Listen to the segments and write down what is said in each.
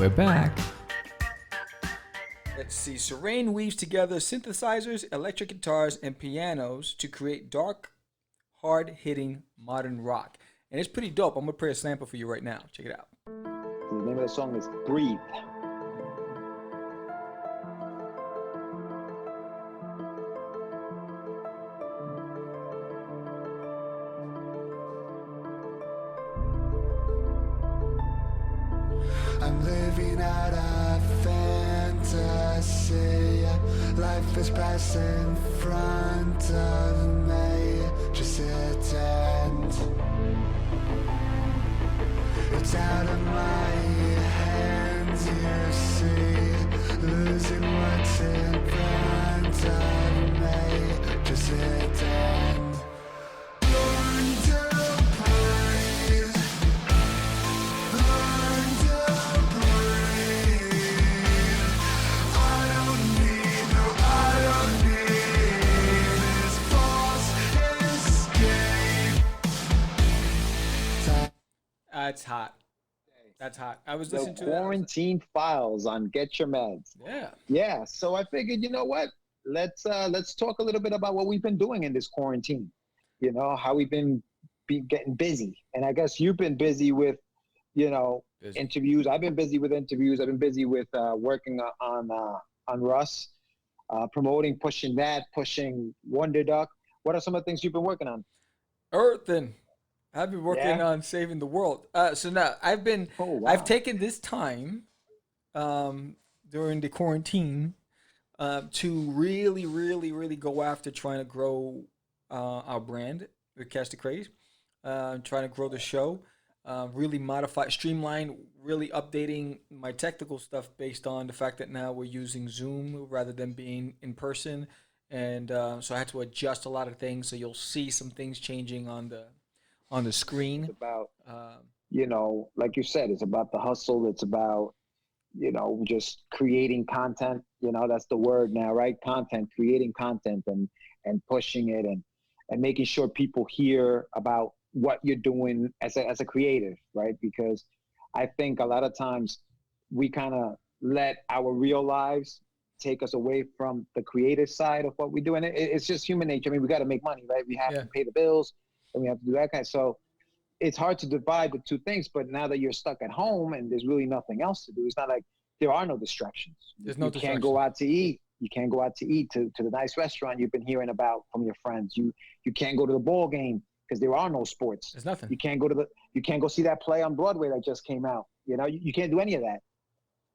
we're back. Let's see. Serain weaves together synthesizers, electric guitars, and pianos to create dark, hard-hitting modern rock. And it's pretty dope. I'm going to play a sample for you right now. Check it out. The name of the song is Breathe. I'm living out a fantasy. Life is passing in front of me. Just sit and it's out of my hands, you see. Losing what's in front of me. Just sit and learn to breathe. Learn to breathe. I don't need this false escape. That's hot. That's hot. I was The listening to Quarantine Files on Get Your Meds. Yeah. Yeah, so I figured, you know what? Let's talk a little bit about what we've been doing in this quarantine. You know, how we've been getting busy. And I guess you've been busy with, Busy. interviews. I've been busy with interviews. I've been busy with working on Russ, promoting, pushing Wonder Duck. What are some of the things you've been working on? Earthen. I've been working Yeah. on saving the world. So now I've taken this time during the quarantine to really, really, really go after trying to grow our brand with Catch the Craze, trying to grow the show, really modify, streamline, really updating my technical stuff based on the fact that now we're using Zoom rather than being in person. And so I had to adjust a lot of things. So you'll see some things changing on the screen. It's about, like you said, it's about the hustle. It's about, just creating content. That's the word now, right? Content, creating content and pushing it and making sure people hear about what you're doing as a creative, right? Because I think a lot of times we kind of let our real lives take us away from the creative side of what we do. And it's just human nature. I mean, we got to make money, right? We have to pay the bills. And we have to do that kind. So it's hard to divide the two things. But now that you're stuck at home and there's really nothing else to do, it's not like there are no distractions. There's no distractions. Can't go out to eat. You can't go out to eat to the nice restaurant you've been hearing about from your friends. You can't go to the ball game because there are no sports. There's nothing. You can't go see that play on Broadway that just came out. You can't do any of that.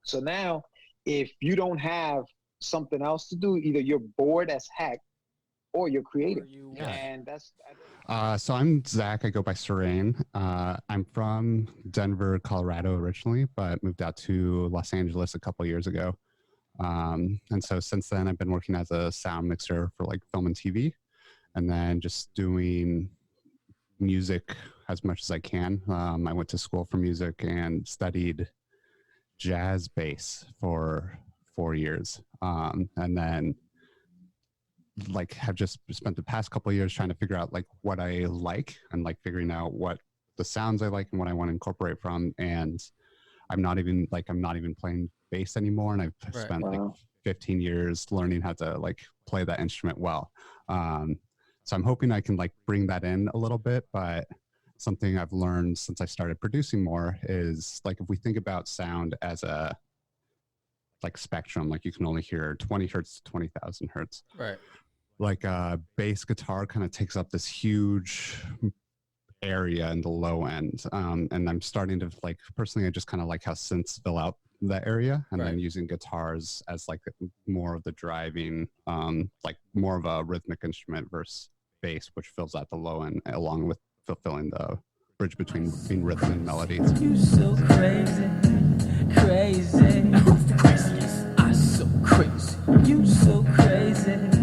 So now, if you don't have something else to do, either you're bored as heck or you're creative. And that's so I'm Zach. I go by Serain. I'm from Denver, Colorado originally, but moved out to Los Angeles a couple years ago. And so since then, I've been working as a sound mixer for like film and TV, and then just doing music as much as I can. I went to school for music and studied jazz bass for 4 years, and then like have just spent the past couple of years trying to figure out like what I like and like figuring out what the sounds I like and what I want to incorporate from. And I'm not even playing bass anymore, and I've spent like 15 years learning how to like play that instrument well. So I'm hoping I can like bring that in a little bit, but something I've learned since I started producing more is like if we think about sound as a like spectrum, like you can only hear 20 hertz to 20,000 hertz. Right. Like a bass guitar kind of takes up this huge area in the low end. And I'm starting to like, personally, I just kind of like how synths fill out that area, and then using guitars as like more of the driving, like more of a rhythmic instrument versus bass, which fills out the low end along with fulfilling the bridge between rhythm and melody. You so crazy, crazy. Who's the craziest? I'm so crazy. You so crazy.